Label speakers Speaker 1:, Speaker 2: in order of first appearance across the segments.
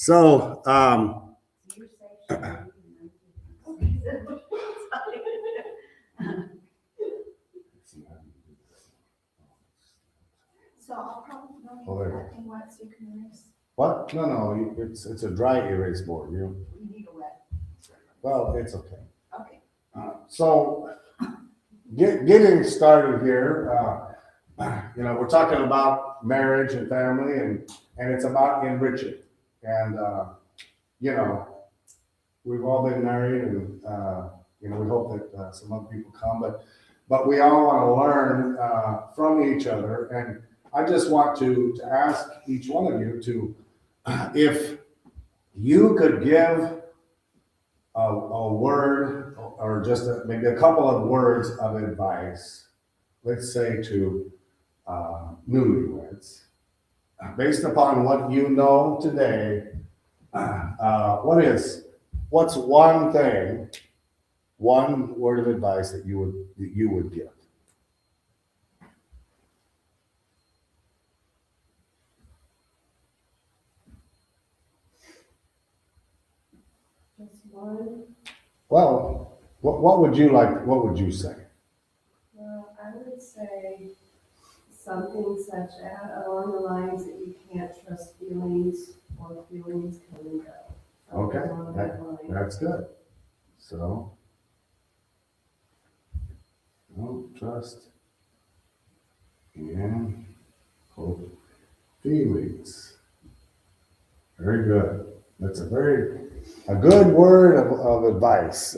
Speaker 1: So,
Speaker 2: So I'll probably
Speaker 1: Oh,
Speaker 2: go
Speaker 1: there.
Speaker 2: get that thing wet so you can erase.
Speaker 1: what? No, it's a dry erase board.
Speaker 2: You need a wet.
Speaker 1: Well, it's okay.
Speaker 2: Okay.
Speaker 1: So, getting started here, we're talking about marriage and family, and it's about enriching. And, we've all been married, and, we hope that some other people come, but we all want to learn from each other. And I just want to ask each one of you to, if you could give a word or just maybe a couple of words of advice, let's say to newlyweds, based upon what you know today, what's one thing, one word of advice that you would give?
Speaker 2: Just one.
Speaker 1: Well, what would you like? What would you say?
Speaker 2: Well, I would say something such as along the lines that you can't trust feelings or feelings come and go.
Speaker 1: Okay,
Speaker 2: Along that line.
Speaker 1: that's good. So, don't trust and hope feelings. Very good. That's a good word of advice.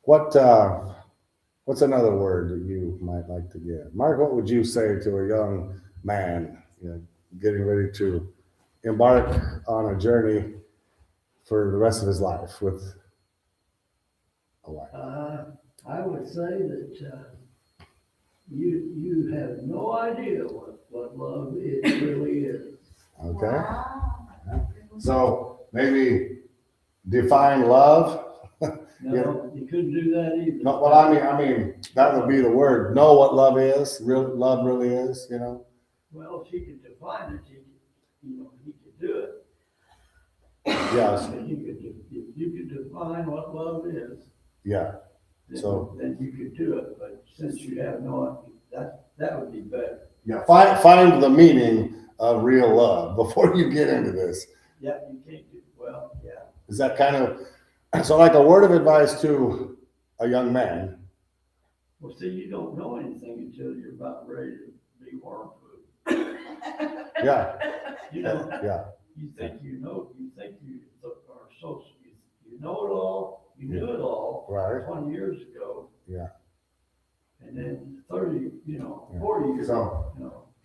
Speaker 1: What's another word that you might like to give? Mark, what would you say to a young man, getting ready to embark on a journey for the rest of his life with a wife?
Speaker 3: I would say that you have no idea what love really is.
Speaker 1: Okay.
Speaker 2: Wow.
Speaker 1: So maybe define love.
Speaker 3: No, you couldn't do that either.
Speaker 1: No, well, I mean, that would be the word. Know what love is. Love really is.
Speaker 3: Well, if he could define it, he could do it.
Speaker 1: Yes.
Speaker 3: If you could define what love is,
Speaker 1: Yeah.
Speaker 3: then you could do it. But since you have no, that would be better.
Speaker 1: Yeah. Find the meaning of real love before you get into this.
Speaker 3: Yeah, you can't do well. Yeah.
Speaker 1: Is that kind of so? Like a word of advice to a young man.
Speaker 3: Well, see, you don't know anything until you're about ready to be worm food.
Speaker 1: Yeah. Yeah.
Speaker 3: You think you are so, you know it all, you knew it all
Speaker 1: Right.
Speaker 3: 20 years ago.
Speaker 1: Yeah.
Speaker 3: And then 30, 40 years,
Speaker 1: So,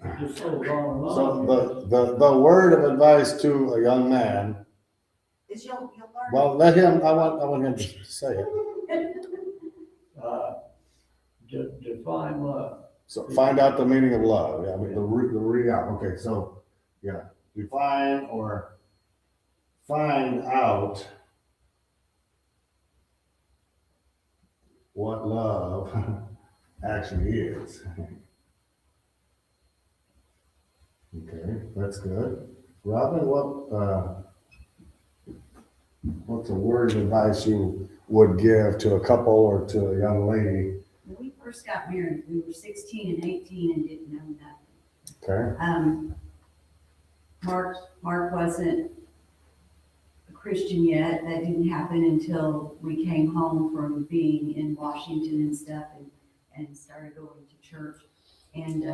Speaker 3: it just goes on and
Speaker 1: so
Speaker 3: on.
Speaker 1: the word of advice to a young man.
Speaker 2: Is you'll learn.
Speaker 1: Well, let him. I want him to say it.
Speaker 3: Define love.
Speaker 1: So find out the meaning of love. Yeah, I mean the real. Okay, so yeah, define or find out what love actually is. Okay, that's good. Robin, what's a word of advice you would give to a couple or to a young lady?
Speaker 4: When we first got married, we were 16 and 18 and didn't know nothing.
Speaker 1: Okay.
Speaker 4: Mark wasn't a Christian yet. That didn't happen until we came home from being in Washington and stuff and started going to church. And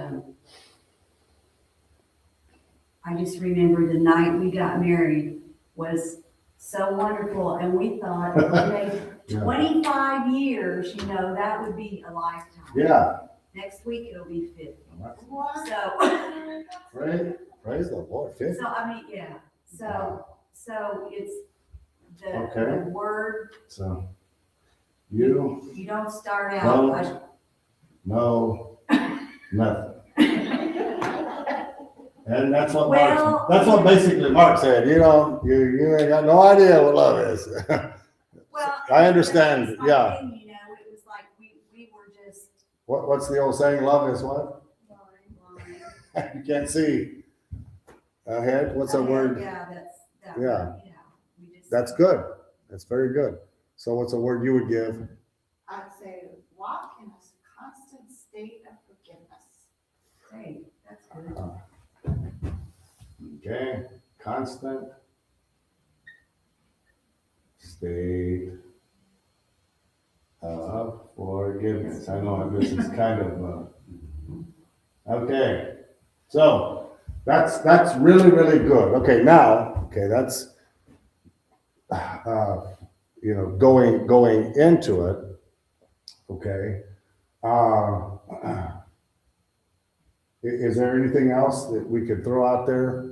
Speaker 4: I just remember the night we got married was so wonderful. And we thought, okay,
Speaker 1: Yeah.
Speaker 4: 25 years, that would be a lifetime.
Speaker 1: Yeah.
Speaker 4: Next week it'll be 50.
Speaker 2: What?
Speaker 4: So,
Speaker 1: Praise the Lord. 50.
Speaker 4: so I mean, yeah. So it's
Speaker 1: Okay.
Speaker 4: the word.
Speaker 1: So you
Speaker 4: You don't start out.
Speaker 1: know nothing. And that's what
Speaker 4: Well-
Speaker 1: that's what basically Mark said. You ain't got no idea what love is.
Speaker 4: Well,
Speaker 1: I understand,
Speaker 4: it's my
Speaker 1: yeah.
Speaker 4: thing, it was like we were just
Speaker 1: What's the old saying? Love is what?
Speaker 4: blind.
Speaker 1: You can't see ahead? What's a word?
Speaker 4: Yeah, that's, that
Speaker 1: Yeah.
Speaker 4: one, yeah. We just-
Speaker 1: That's good. That's very good. So what's a word you would give?
Speaker 5: I'd say walk in a constant state of forgiveness.
Speaker 4: Hey, that's good.
Speaker 1: Okay, constant state of forgiveness. I know this is kind of, okay. So that's really, really good. Okay, now, okay, that's, going into it. Okay. Is there anything else that we could throw out there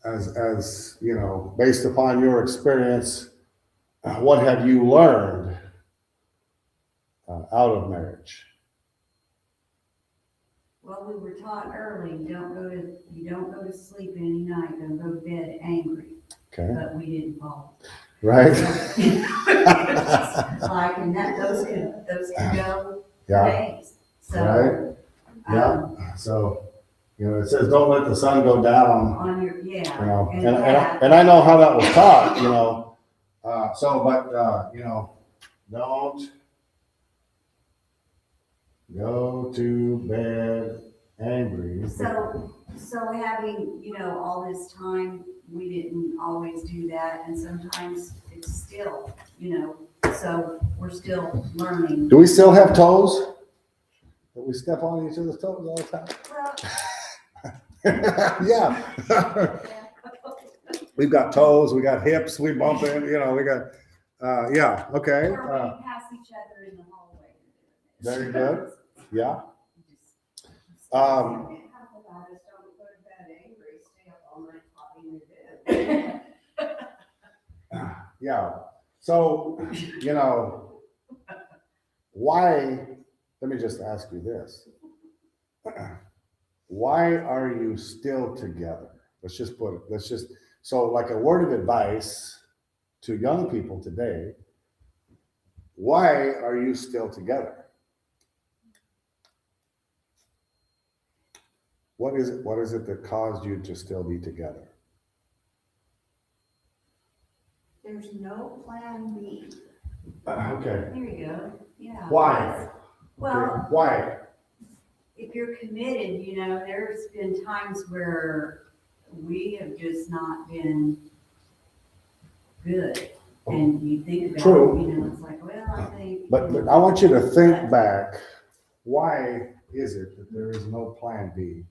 Speaker 1: as based upon your experience, what have you learned out of marriage?
Speaker 4: Well, we were taught early, you don't go to sleep any night, don't go to bed angry,
Speaker 1: Okay,
Speaker 4: but we didn't follow.
Speaker 1: right?
Speaker 4: Like, and those can go
Speaker 1: Yeah,
Speaker 4: days. So,
Speaker 1: right. Yeah. So, it says don't let the sun go down.
Speaker 4: on your, yeah.
Speaker 1: And I know how that was taught. Don't go to bed angry.
Speaker 4: So having, all this time, we didn't always do that, and sometimes it's still, so we're still learning.
Speaker 1: Do we still have toes? That we step on each other's toes all the time?
Speaker 4: Well,
Speaker 1: Yeah. We've got toes, we got hips, we bump in, we got, yeah, okay.
Speaker 4: or we pass each other in the hallway.
Speaker 1: Very good. Yeah.
Speaker 2: Second half of that is don't go to bed angry, stay up all night plotting your bed.
Speaker 1: Yeah. So, why, let me just ask you this. Why are you still together? So like a word of advice to young people today, why are you still together? What is it that caused you to still be together?
Speaker 5: There's no plan B.
Speaker 1: Okay.
Speaker 4: There you go, yeah.
Speaker 1: Why?
Speaker 4: Well,
Speaker 1: Why?
Speaker 4: if you're committed, there's been times where we have just not been good. And you think about
Speaker 1: True.
Speaker 4: it, it's like, well, I think.
Speaker 1: But I want you to think back. Why is it that there is no plan B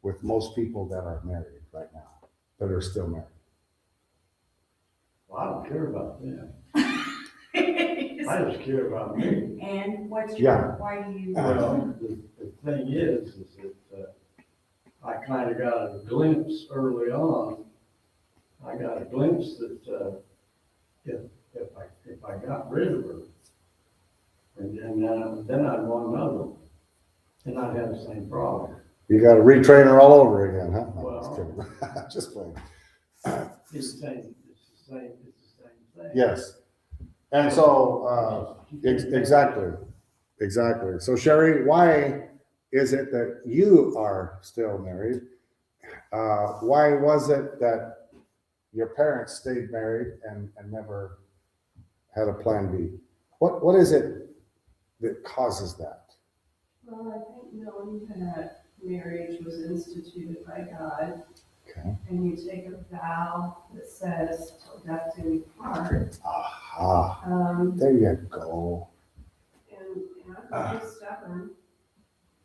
Speaker 1: with most people that are married right now, that are still married?
Speaker 3: Well, I don't care about them. I just care about me.
Speaker 4: And what's
Speaker 1: Yeah.
Speaker 4: your, why do you?
Speaker 3: Well, the thing is that I kind of got a glimpse early on. I got a glimpse that if I got rid of her, and then I'd want another one, and I'd have the same problem.
Speaker 1: You got to retrain her all over again, huh? No,
Speaker 3: Well.
Speaker 1: just kidding. Just playing.
Speaker 3: It's the same thing.
Speaker 1: Yes. And so, exactly. So Sherry, why is it that you are still married? Why was it that your parents stayed married and never had a plan B? What is it that causes that?
Speaker 2: Well, I think knowing that marriage was instituted by God,
Speaker 1: Okay.
Speaker 2: and you take a vow that says till death do we part.
Speaker 1: Aha. There you go.
Speaker 2: And I'm pretty stubborn.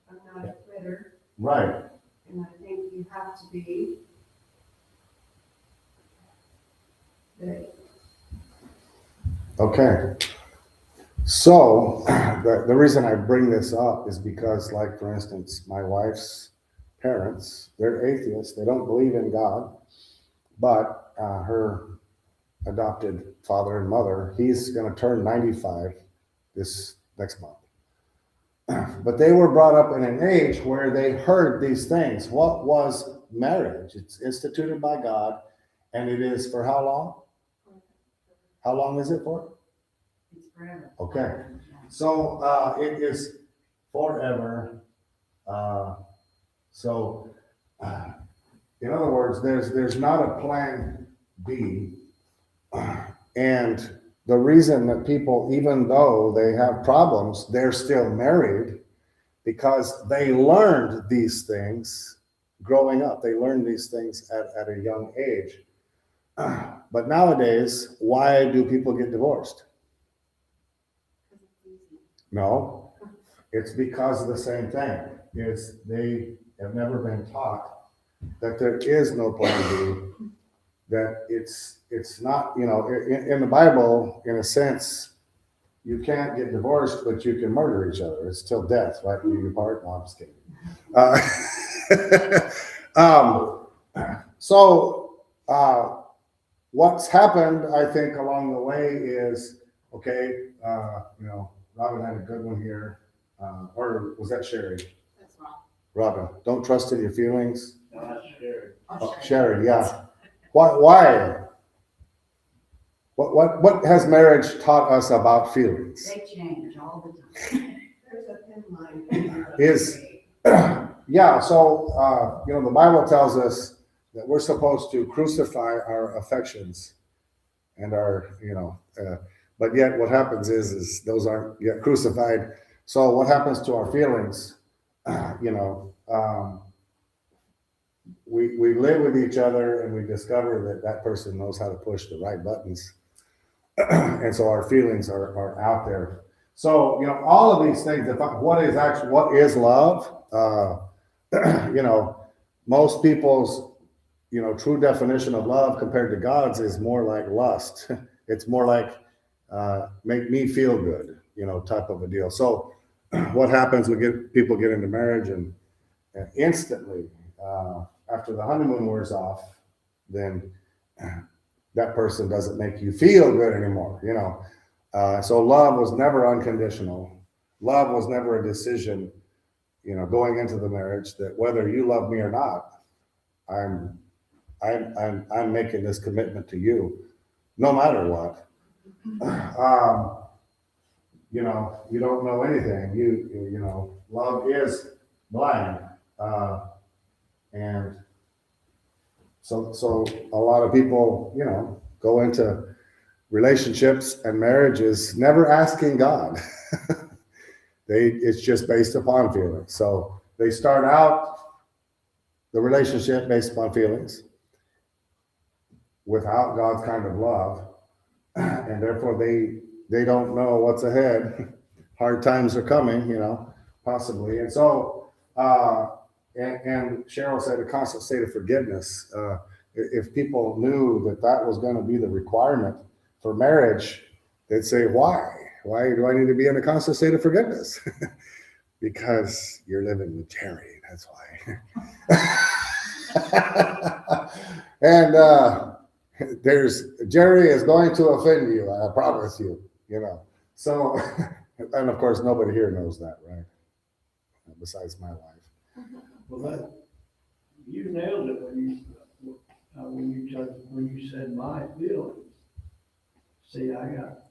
Speaker 2: I'm not a quitter,
Speaker 1: Right.
Speaker 2: and I think you have to be. That
Speaker 1: Okay. So the reason I bring this up is because, like, for instance, my wife's parents, they're atheists. They don't believe in God, but her adopted father and mother, he's going to turn 95 this next month. But they were brought up in an age where they heard these things. What was marriage? It's instituted by God, and it is for how long? How long is it for?
Speaker 4: It's forever.
Speaker 1: Okay. So it is forever. In other words, there's not a plan B. And the reason that people, even though they have problems, they're still married because they learned these things growing up. They learned these things at a young age. But nowadays, why do people get divorced? No, it's because of the same thing. It's they have never been taught that there is no plan B, that it's not, in the Bible, in a sense, you can't get divorced, but you can murder each other. It's till death, right? You part. No, I'm just kidding. What's happened, I think, along the way is, okay, Robin had a good one here. Or was that Sherry?
Speaker 5: That's wrong.
Speaker 1: Robin, don't trust in your feelings.
Speaker 3: No, that's scary.
Speaker 1: Oh, Sherry, yeah. Why? What has marriage taught us about feelings?
Speaker 4: They change all the time.
Speaker 2: There's a thin line.
Speaker 1: Is yeah. So the Bible tells us that we're supposed to crucify our affections and our but yet what happens is those aren't yet crucified. So what happens to our feelings? We live with each other and we discover that person knows how to push the right buttons. And so our feelings are out there. So, all of these things, what is love? Most people's, true definition of love compared to God's is more like lust. It's more like, make me feel good, type of a deal. So what happens, people get into marriage and instantly, after the honeymoon wears off, then that person doesn't make you feel good anymore, So love was never unconditional. Love was never a decision, going into the marriage that whether you love me or not, I'm making this commitment to you, no matter what. You don't know anything. Love is blind, and so a lot of people, go into relationships and marriages never asking God. It's just based upon feelings. So they start out the relationship based upon feelings without God's kind of love, and therefore they don't know what's ahead. Hard times are coming, possibly. And so and Cheryl said a constant state of forgiveness. If people knew that was going to be the requirement for marriage, they'd say, why? Why do I need to be in a constant state of forgiveness? Because you're living with Jerry, that's why. And Jerry is going to offend you, I promise you, So, and of course, nobody here knows that, right? Besides my wife.
Speaker 3: Well, you nailed it when you said my feelings. See, I got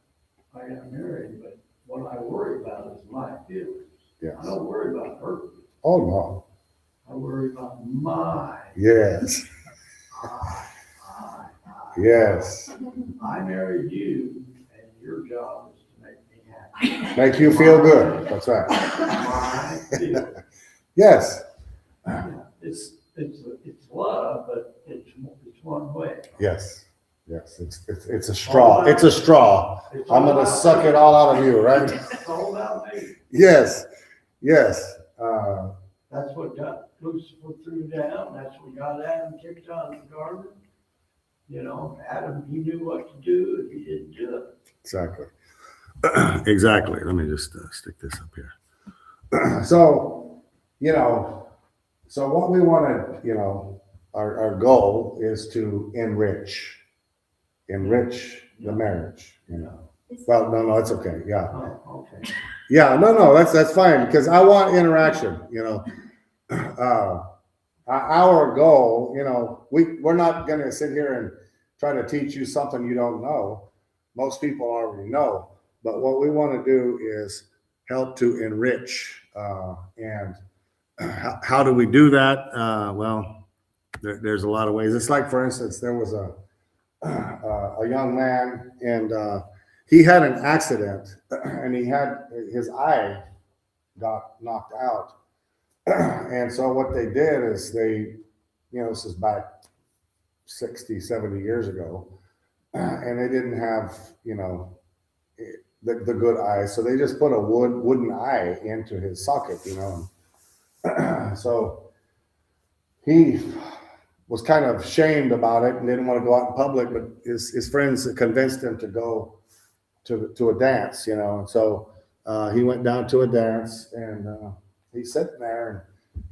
Speaker 3: married, but what I worry about is my feelings.
Speaker 1: Yes.
Speaker 3: I don't worry about her.
Speaker 1: Oh no.
Speaker 3: I worry about my.
Speaker 1: Yes.
Speaker 3: I.
Speaker 1: Yes.
Speaker 3: I married you, and your job is to make me happy.
Speaker 1: Make you feel good. That's right.
Speaker 3: My feelings.
Speaker 1: Yes.
Speaker 3: It's love, but it's one way.
Speaker 1: Yes. Yes. It's a straw. It's a straw. I'm gonna suck it all out of you, right?
Speaker 3: It's all about me.
Speaker 1: Yes. Yes.
Speaker 3: That's what got Lucifer threw down. That's what got Adam kicked out of the garden. Adam, he knew what to do if he didn't do it.
Speaker 1: Exactly. Exactly. Let me just stick this up here. So, so what we want to, our goal is to enrich the marriage, Well, no, it's okay. Yeah.
Speaker 3: Oh, okay.
Speaker 1: Yeah, no, that's fine because I want interaction, Our goal, we're not going to sit here and try to teach you something you don't know. Most people already know, but what we want to do is help to enrich. And how do we do that? Well, there's a lot of ways. It's like, for instance, there was a young man, and he had an accident, and he had his eye got knocked out. And so what they did is this is back 60, 70 years ago, and they didn't have, the good eye. So they just put a wooden eye into his socket, So he was kind of shamed about it and didn't want to go out in public, but his friends convinced him to go to a dance, And so he went down to a dance, and he's sitting there, and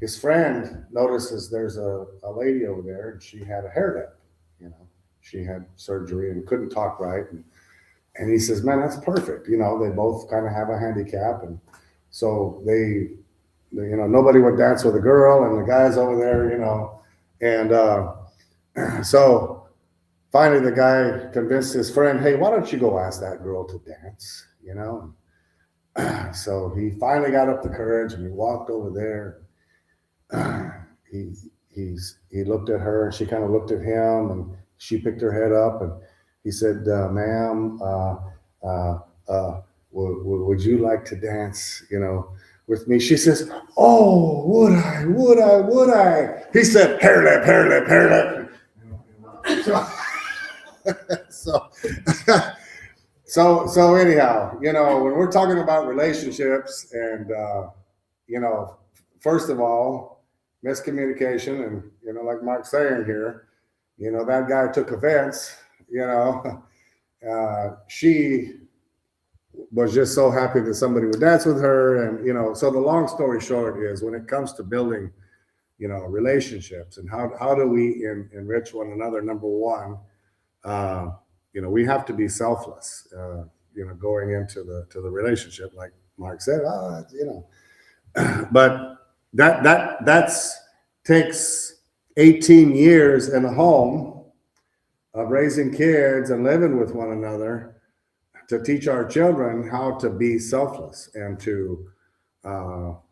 Speaker 1: his friend notices there's a lady over there, and she had a hairnet, She had surgery and couldn't talk right. And he says, man, that's perfect. They both kind of have a handicap. And so they nobody would dance with a girl, and the guy's over there, And so finally the guy convinced his friend, hey, why don't you go ask that girl to dance, So he finally got up the courage, and he walked over there. He looked at her, and she kind of looked at him, and she picked her head up, and he said, ma'am, would you like to dance, with me? She says, oh, would I? He said, hair lip. So anyhow, when we're talking about relationships, and, first of all, miscommunication, and, like Mark's saying here, that guy took offense, she was just so happy that somebody would dance with her. And, so the long story short is, when it comes to building, relationships, and how do we enrich one another, number one, we have to be selfless, going into the relationship, like Mark said, but that's takes 18 years in a home of raising kids and living with one another to teach our children how to be selfless, and to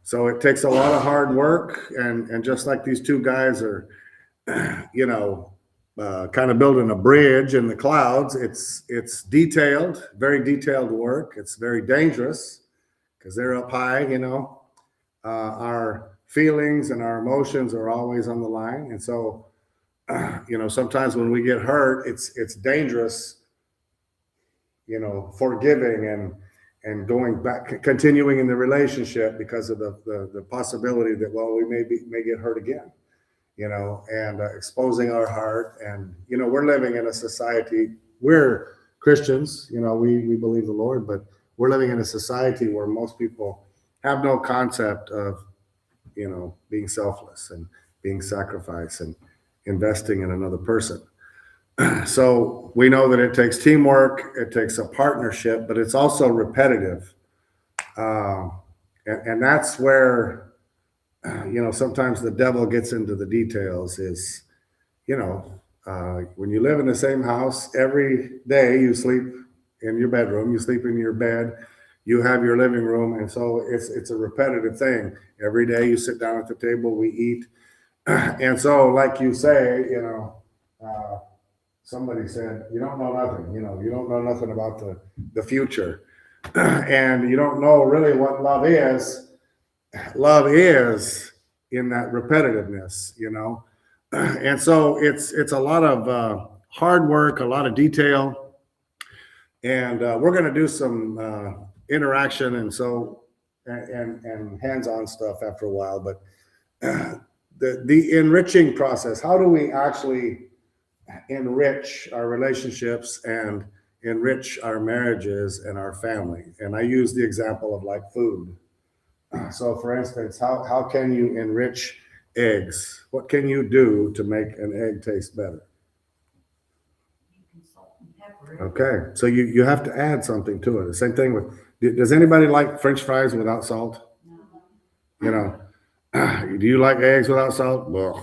Speaker 1: so it takes a lot of hard work, and just like these two guys are kind of building a bridge in the clouds, it's detailed, very detailed work. It's very dangerous because they're up high, our feelings and our emotions are always on the line. And so sometimes when we get hurt, it's dangerous, forgiving and going back, continuing in the relationship, because of the possibility that, well, we may get hurt again, and exposing our heart. And, we're living in a society, we're Christians, we believe the Lord, but we're living in a society where most people have no concept of, being selfless and being sacrificed and investing in another person. So we know that it takes teamwork, it takes a partnership, but it's also repetitive. And that's where, sometimes the devil gets into the details. Is, when you live in the same house every day, you sleep in your bedroom, you sleep in your bed, you have your living room. And so it's a repetitive thing. Every day you sit down at the table, we eat. And so, like you say, somebody said, you don't know nothing, you don't know nothing about the future. And you don't know really what love is. Love is in that repetitiveness, And so it's a lot of hard work, a lot of detail. And we're going to do some interaction and hands-on stuff after a while. But the enriching process, how do we actually enrich our relationships and enrich our marriages and our family? And I use the example of like food. So for instance, how can you enrich eggs? What can you do to make an egg taste better? Okay, so you have to add something to it. The same thing with, does anybody like French fries without salt? No. Do you like eggs without salt? Well,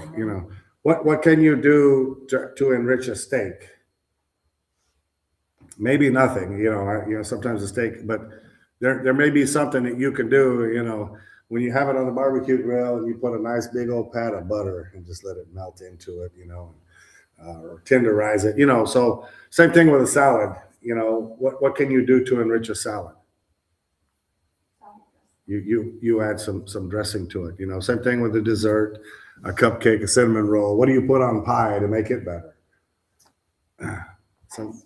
Speaker 1: what can you do to enrich a steak? Maybe nothing, sometimes a steak, but there may be something that you can do, when you have it on the barbecue grill and you put a nice big old pat of butter and just let it melt into it, or tenderize it, so same thing with a salad. What can you do to enrich a salad? You add some dressing to it. Same thing with a dessert, a cupcake, a cinnamon roll. What do you put on pie to make it better? Some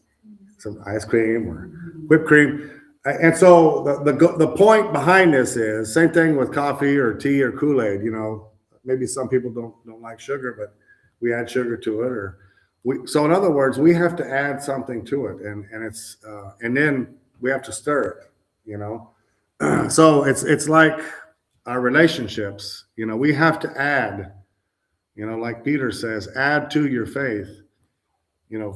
Speaker 1: ice cream or whipped cream. And so the point behind this is same thing with coffee or tea or Kool-Aid. Maybe some people don't like sugar, but we add sugar to it, so in other words, we have to add something to it, and it's and then we have to stir it. So it's like our relationships. We have to add. Like Peter says, add to your faith.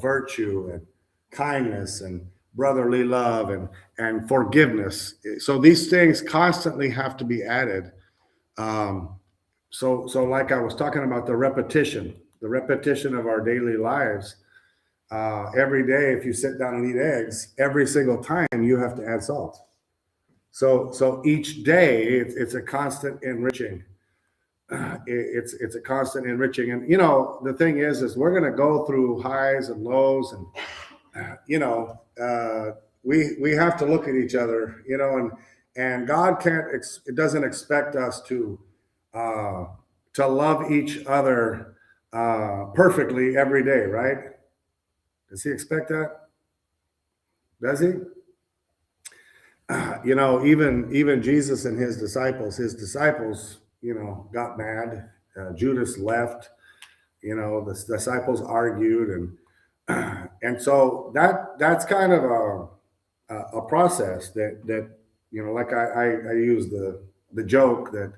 Speaker 1: Virtue and kindness and brotherly love and forgiveness. So these things constantly have to be added. So like I was talking about the repetition of our daily lives. Every day, if you sit down and eat eggs, every single time you have to add salt. So each day it's a constant enriching. It's a constant enriching, and the thing is we're going to go through highs and lows, and we have to look at each other, and God it doesn't expect us to love each other perfectly every day, right? Does he expect that? Does he? Even Jesus and his disciples, got mad. Judas left. The disciples argued, and so that's kind of a process that like I use the joke that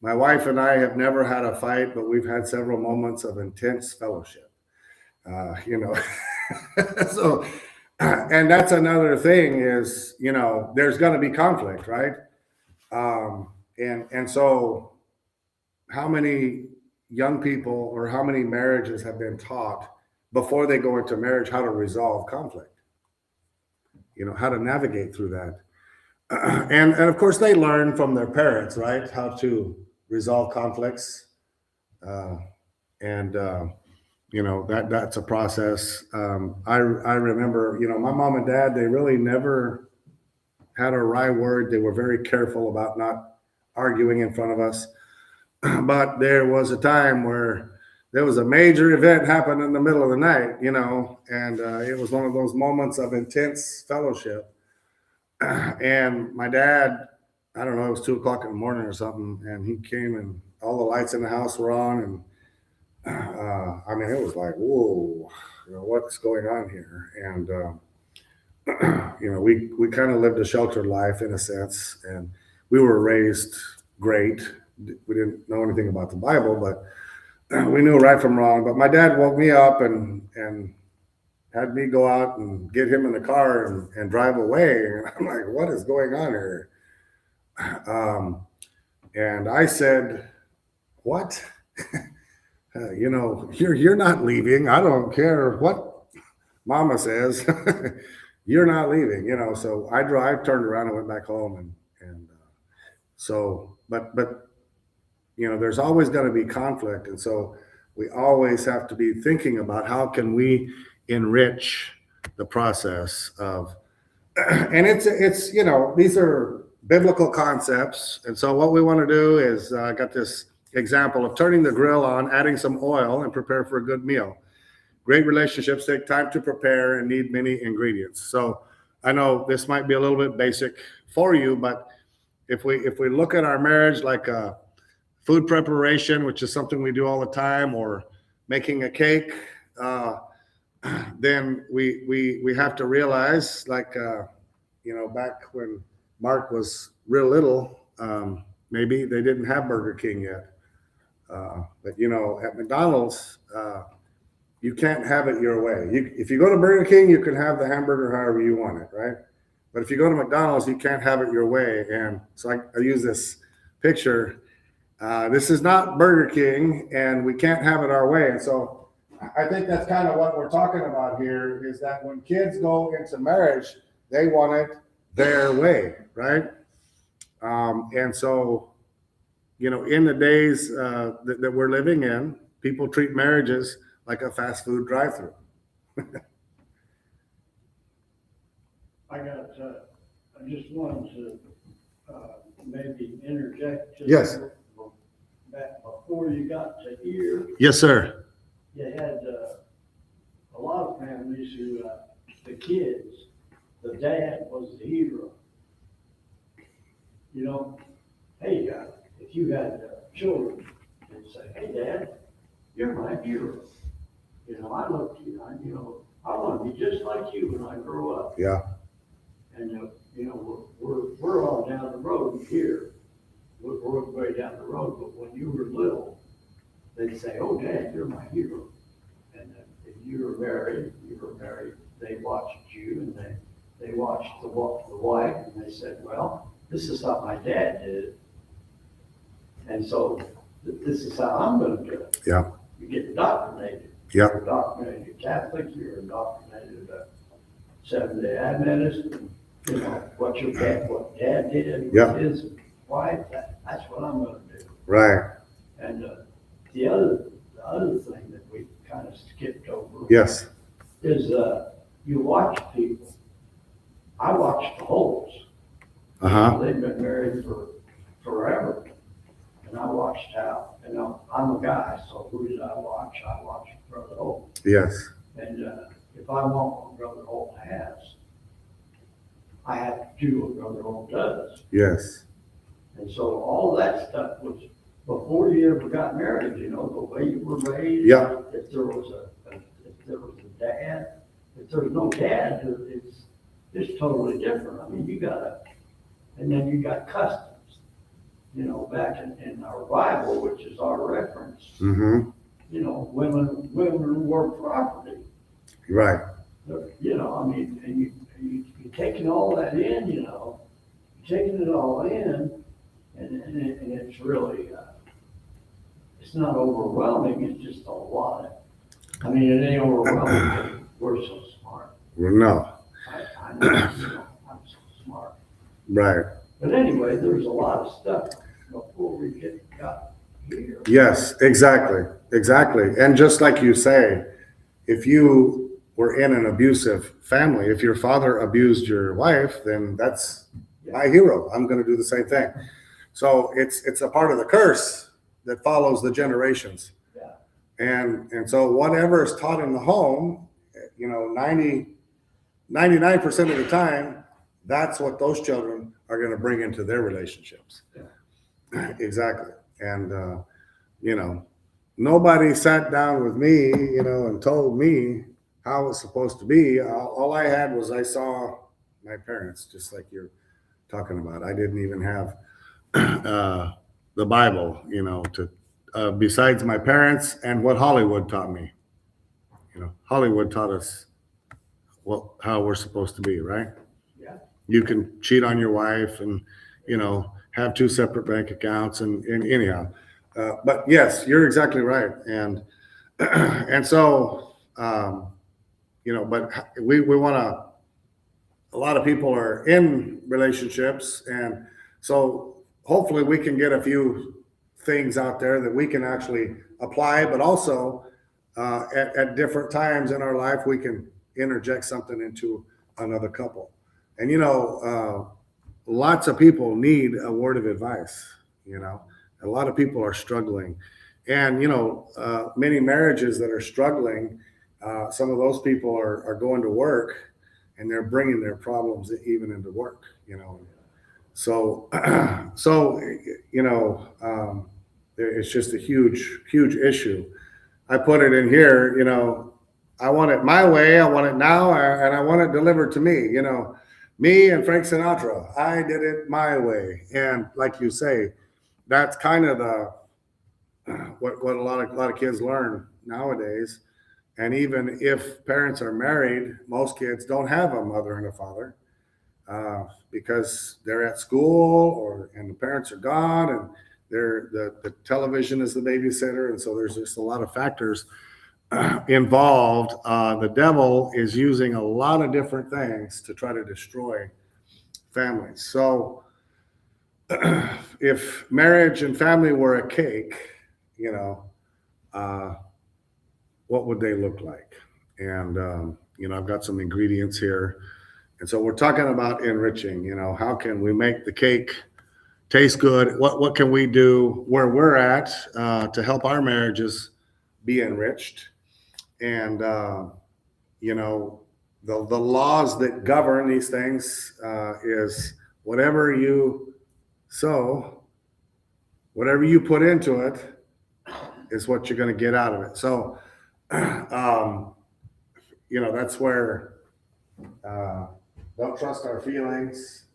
Speaker 1: my wife and I have never had a fight, but we've had several moments of intense fellowship. So, and that's another thing is, there's going to be conflict, right? And so how many young people or how many marriages have been taught before they go into marriage how to resolve conflict, how to navigate through that. And of course they learn from their parents, right? How to resolve conflicts. That's a process. I remember, my mom and dad, they really never had a wry word. They were very careful about not arguing in front of us. But there was a time where there was a major event happened in the middle of the night, and it was one of those moments of intense fellowship. And my dad, I don't know, it was 2:00 in the morning or something, and he came and all the lights in the house were on, and it was like, whoa, what's going on here? And we kind of lived a sheltered life in a sense, and we were raised great. We didn't know anything about the Bible, but we knew right from wrong. But my dad woke me up and had me go out and get him in the car and drive away. And I'm like, what is going on here? And I said, what? You're not leaving. I don't care what mama says. You're not leaving, So I turned around and went back home, but there's always going to be conflict, and so we always have to be thinking about how can we enrich the process of, and it's these are biblical concepts, and so what we want to do is I got this example of turning the grill on, adding some oil, and prepare for a good meal. Great relationships take time to prepare and need many ingredients. So I know this might be a little bit basic for you, but if we look at our marriage like a food preparation, which is something we do all the time, or making a cake, then we have to realize, like back when Mark was real little, maybe they didn't have Burger King yet. But at McDonald's, you can't have it your way. If you go to Burger King, you can have the hamburger however you want it, right? But if you go to McDonald's, you can't have it your way. And so I use this picture. This is not Burger King, and we can't have it our way. And so I think that's kind of what we're talking about here, is that when kids go into marriage, they want it their way, right? And so in the days that we're living in, people treat marriages like a fast food drive-through.
Speaker 3: I just wanted to, maybe interject. Just
Speaker 1: Yes.
Speaker 3: Back before you got to here,
Speaker 1: Yes, sir.
Speaker 3: you had, a lot of families who, the kids, the dad was the hero. Hey, if you had children, they'd say, hey, Dad, you're my hero. I look to you, I want to be just like you when I grow up.
Speaker 1: Yeah.
Speaker 3: And, we're all down the road here. We're way down the road, but when you were little, they'd say, oh, Dad, you're my hero. And if you were married, they watched you and they watched the wife and they said, well, this is how my dad did it. And so this is how I'm going to do it.
Speaker 1: Yeah.
Speaker 3: You get indoctrinated.
Speaker 1: Yeah.
Speaker 3: You're indoctrinated Catholic, you're indoctrinated Seventh-day Adventist, and, what dad did
Speaker 1: Yeah.
Speaker 3: with his wife, that's what I'm going to do.
Speaker 1: Right.
Speaker 3: And the other thing that we kind of skipped over.
Speaker 1: Yes.
Speaker 3: Is you watch people. I watched the Holts. They've been married for forever. And I watched how, I'm a guy, so who did I watch? I watched Brother Holt.
Speaker 1: Yes.
Speaker 3: And if I want what Brother Holt has, I have to do what Brother Holt does.
Speaker 1: Yes.
Speaker 3: And so all that stuff was before you ever got married, the way you were raised.
Speaker 1: Yeah.
Speaker 3: If there was a dad, if there's no dad, it's totally different. I mean, and then you got customs. Back in our Bible, which is our reference,
Speaker 1: Mm-hmm.
Speaker 3: Women were property.
Speaker 1: Right.
Speaker 3: I mean, and you're taking all that in, you're taking it all in, and it's really, it's not overwhelming, it's just a lot. I mean, it ain't overwhelming, we're so smart.
Speaker 1: No.
Speaker 3: I know, I'm so smart.
Speaker 1: Right.
Speaker 3: But anyway, there's a lot of stuff before we got here.
Speaker 1: Yes, exactly. And just like you say, if you were in an abusive family, if your father abused your wife, then that's my hero. I'm going to do the same thing. So it's a part of the curse that follows the generations.
Speaker 3: Yeah.
Speaker 1: And so whatever is taught in the home, 99% of the time, that's what those children are going to bring into their relationships. Yeah. Exactly. And, nobody sat down with me, and told me how it's supposed to be. All I had was I saw my parents, just like you're talking about. I didn't even have the Bible, to besides my parents and what Hollywood taught me. Hollywood taught us how we're supposed to be, right?
Speaker 3: Yeah.
Speaker 1: You can cheat on your wife and, have two separate bank accounts and anyhow. But yes, you're exactly right. And so, but we want a lot of people are in relationships. And so hopefully we can get a few things out there that we can actually apply, but also at different times in our life, we can interject something into another couple. And, lots of people need a word of advice, a lot of people are struggling. And, many marriages that are struggling, some of those people are going to work and they're bringing their problems even into work, So, it's just a huge, huge issue. I put it in here, I want it my way, I want it now, and I want it delivered to me, me and Frank Sinatra, I did it my way. And like you say, that's kind of what a lot of kids learn nowadays. And even if parents are married, most kids don't have a mother and a father because they're at school and the parents are gone and the television is the babysitter. And so there's just a lot of factors involved. The devil is using a lot of different things to try to destroy families. So if marriage and family were a cake, you know, what would they look like? And, I've got some ingredients here. And so we're talking about enriching, how can we make the cake taste good? What can we do where we're at to help our marriages be enriched? And, the laws that govern these things is whatever you sow, whatever you put into it is what you're going to get out of it. So, that's where don't trust our feelings.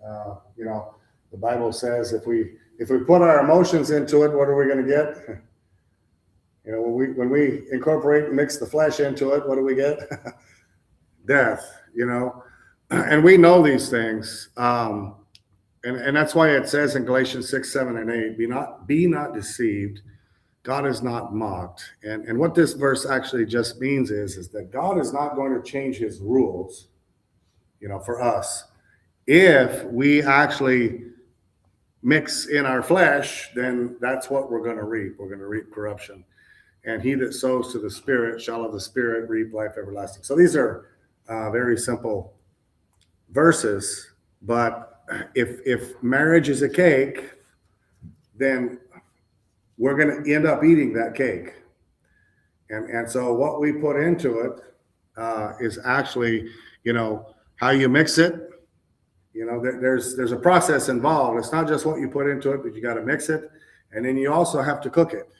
Speaker 1: The Bible says if we put our emotions into it, what are we going to get? When we incorporate and mix the flesh into it, what do we get? Death. And we know these things. And that's why it says in Galatians 6, 7, and 8, be not deceived. God is not mocked. And what this verse actually just means is that God is not going to change his rules, for us. If we actually mix in our flesh, then that's what we're going to reap. We're going to reap corruption. And he that sows to the Spirit shall of the Spirit reap life everlasting. So these are very simple verses. But if marriage is a cake, then we're going to end up eating that cake. And so what we put into it is actually, how you mix it. There's a process involved. It's not just what you put into it, but you got to mix it. And then you also have to cook it,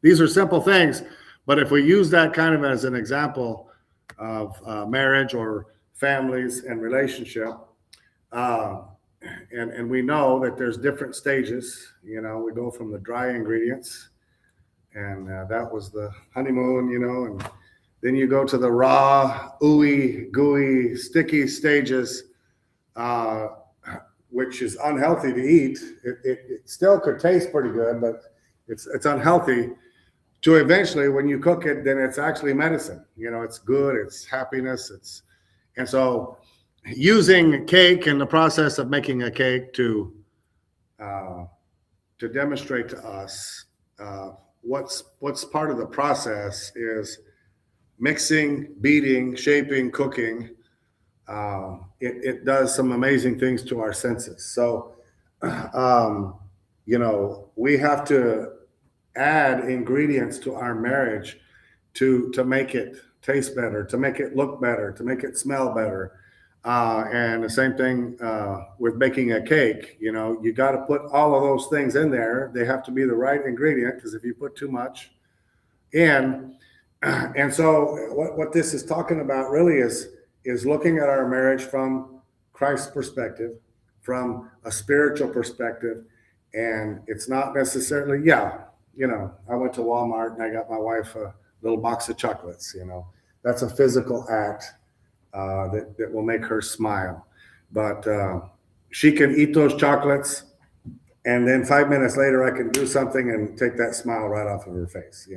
Speaker 1: these are simple things, but if we use that kind of as an example of marriage or families and relationship, and we know that there's different stages, we go from the dry ingredients, and that was the honeymoon, and then you go to the raw, ooey, gooey, sticky stages, which is unhealthy to eat. It still could taste pretty good, but it's unhealthy. To eventually, when you cook it, then it's actually medicine. It's good, it's happiness, and so using cake and the process of making a cake to demonstrate to us what's part of the process is mixing, beating, shaping, cooking. It does some amazing things to our senses. So, we have to add ingredients to our marriage to make it taste better, to make it look better, to make it smell better. And the same thing with baking a cake. You got to put all of those things in there. They have to be the right ingredient, because if you put too much in, and so what this is talking about really is looking at our marriage from Christ's perspective, from a spiritual perspective. And it's not necessarily, I went to Walmart and I got my wife a little box of chocolates, that's a physical act that will make her smile. But she can eat those chocolates, and then 5 minutes later I can do something and take that smile right off of her face,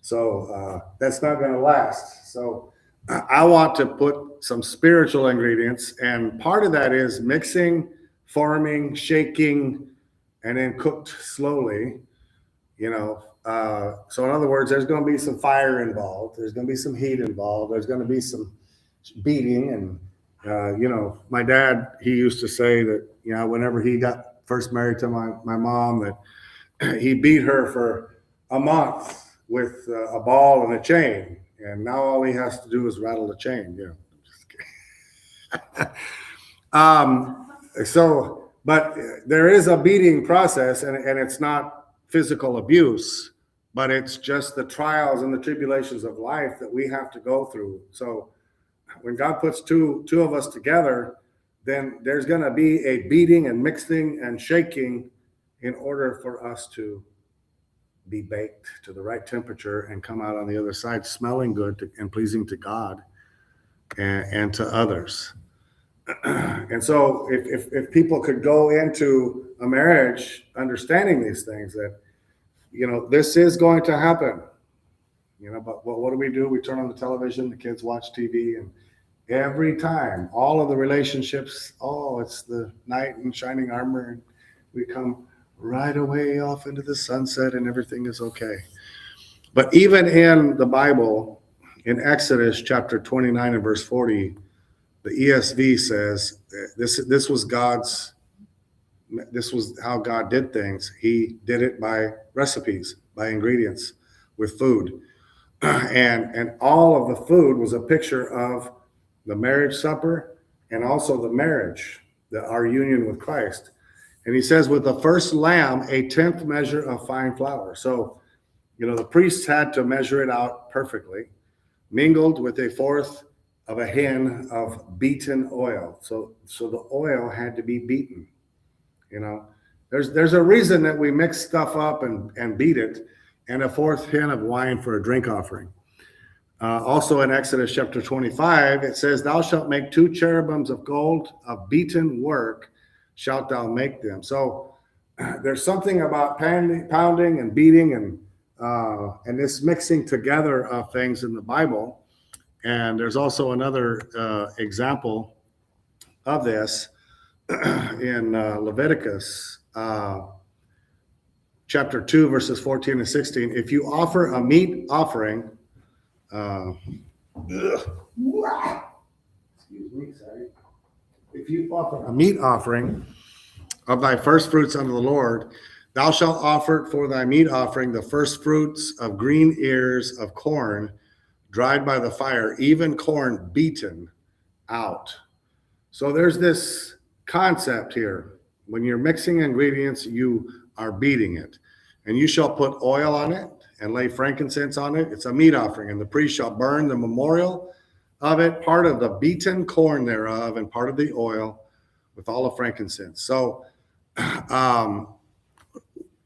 Speaker 1: So that's not going to last. So I want to put some spiritual ingredients, and part of that is mixing, forming, shaking, and then cooked slowly, So in other words, there's going to be some fire involved. There's going to be some heat involved. There's going to be some beating. And, my dad, he used to say that, whenever he got first married to my mom, that he beat her for a month with a ball and a chain. And now all he has to do is rattle the chain. But there is a beating process, and it's not physical abuse, but it's just the trials and the tribulations of life that we have to go through. So when God puts two of us together, then there's going to be a beating and mixing and shaking in order for us to be baked to the right temperature and come out on the other side smelling good and pleasing to God and to others. And so if people could go into a marriage understanding these things, that, this is going to happen, but what do? We turn on the television, the kids watch TV, Every time, all of the relationships, oh, it's the knight in shining armor, and we come right away off into the sunset and everything is okay. But even in the Bible, in Exodus chapter 29 and verse 40, the ESV says this was how God did things. He did it by recipes, by ingredients, with food. And all of the food was a picture of the marriage supper and also the marriage, our union with Christ. And he says, with the first lamb, a 10th measure of fine flour. So, the priests had to measure it out perfectly, mingled with a fourth of a hin of beaten oil. So the oil had to be beaten. There's a reason that we mix stuff up and beat it, and a fourth hin of wine for a drink offering. Also in Exodus chapter 25, it says, thou shalt make 2 cherubims of gold, of beaten work shalt thou make them. So there's something about pounding and beating and this mixing together of things in the Bible. And there's also another example of this in Leviticus chapter 2, verses 14 and 16. If you offer a meat offering, excuse me, sorry. If you offer a meat offering of thy first fruits unto the Lord, thou shalt offer for thy meat offering the first fruits of green ears of corn dried by the fire, even corn beaten out. So there's this concept here. When you're mixing ingredients, you are beating it. And you shall put oil on it and lay frankincense on it. It's a meat offering, and the priest shall burn the memorial of it, part of the beaten corn thereof, and part of the oil with all the frankincense. So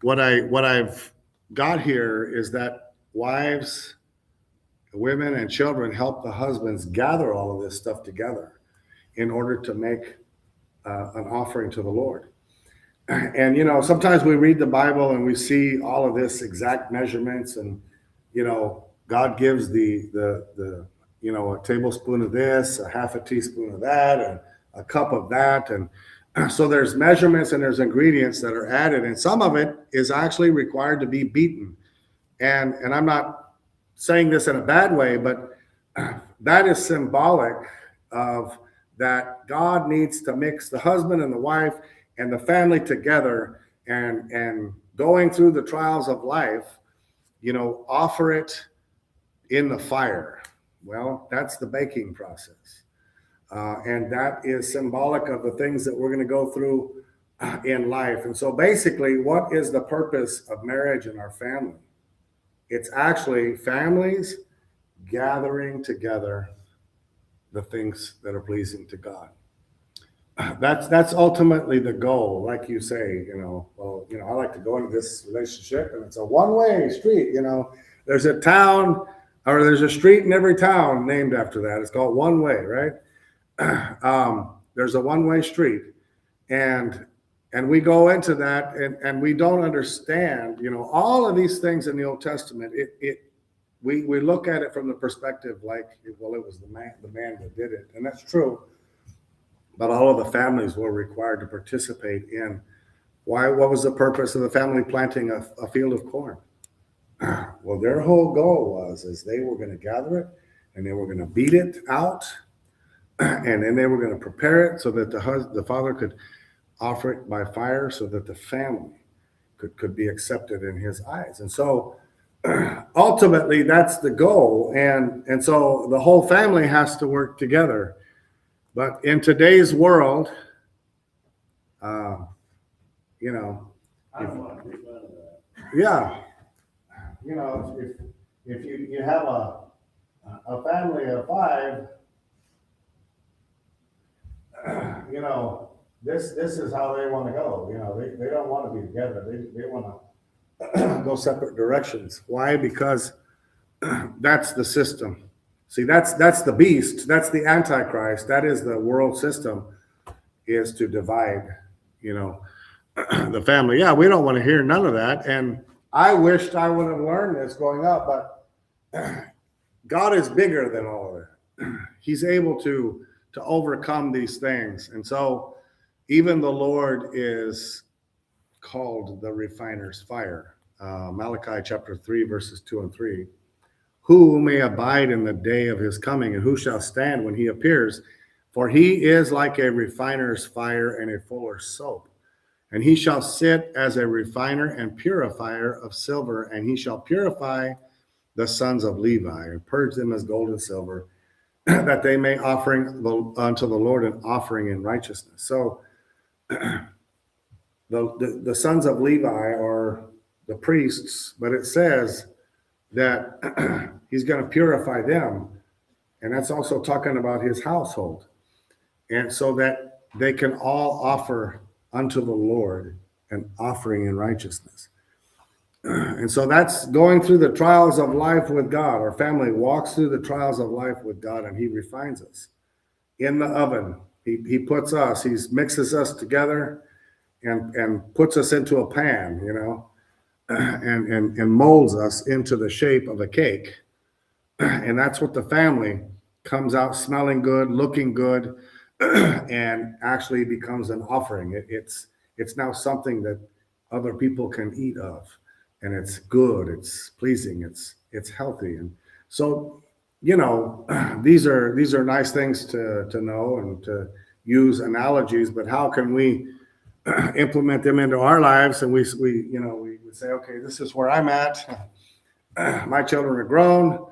Speaker 1: what I've got here is that wives, women, and children help the husbands gather all of this stuff together in order to make an offering to the Lord. And, sometimes we read the Bible and we see all of this exact measurements, and, God gives the a tablespoon of this, a half a teaspoon of that, and a cup of that. And so there's measurements and there's ingredients that are added, and some of it is actually required to be beaten. And I'm not saying this in a bad way, but that is symbolic of that God needs to mix the husband and the wife and the family together, and going through the trials of life, offer it in the fire. Well, that's the baking process. And that is symbolic of the things that we're going to go through in life. And so basically, what is the purpose of marriage and our family? It's actually families gathering together the things that are pleasing to God. That's ultimately the goal. Like you say, I like to go into this relationship and it's a one-way street. There's a town, or there's a street in every town named after that. It's called one way, right? There's a one-way street, and we go into that, and we don't understand, all of these things in the Old Testament. We look at it from the perspective like, well, it was the man that did it, and that's true. But all of the families were required to participate in what was the purpose of the family planting a field of corn? Well, their whole goal is they were going to gather it and they were going to beat it out, and then they were going to prepare it so that the father could offer it by fire so that the family could be accepted in his eyes. And so ultimately that's the goal. And so the whole family has to work together. But in today's world,
Speaker 3: I don't want to do none of that.
Speaker 1: yeah, if you have a family of 5, this is how they want to go. They don't want to be together. They want to go separate directions. Why? Because that's the system. See, that's the beast. That's the Antichrist. That is the world system, is to divide, the family. Yeah, we don't want to hear none of that. And I wished I would have learned this growing up, but God is bigger than all of that. he's able to overcome these things. And so even the Lord is called the refiner's fire. Malachi chapter 3, verses 2 and 3. Who may abide in the day of his coming, and who shall stand when he appears? For he is like a refiner's fire and a fuller's soap. And he shall sit as a refiner and purifier of silver, and he shall purify the sons of Levi, and purge them as gold and silver, that they may offering unto the Lord an offering in righteousness. So the sons of Levi are the priests, but it says that he's going to purify them. And that's also talking about his household. And so that they can all offer unto the Lord an offering in righteousness. And so that's going through the trials of life with God. Our family walks through the trials of life with God, and he refines us in the oven. He puts us, he mixes us together and puts us into a pan, you know, and molds us into the shape of a cake. And that's what the family comes out smelling good, looking good, and actually becomes an offering. It's now something that other people can eat of, and it's good, it's pleasing, it's healthy. And so, you know, these are nice things to know and to use analogies, but how can we implement them into our lives? And we say, okay, this is where I'm at. My children are grown.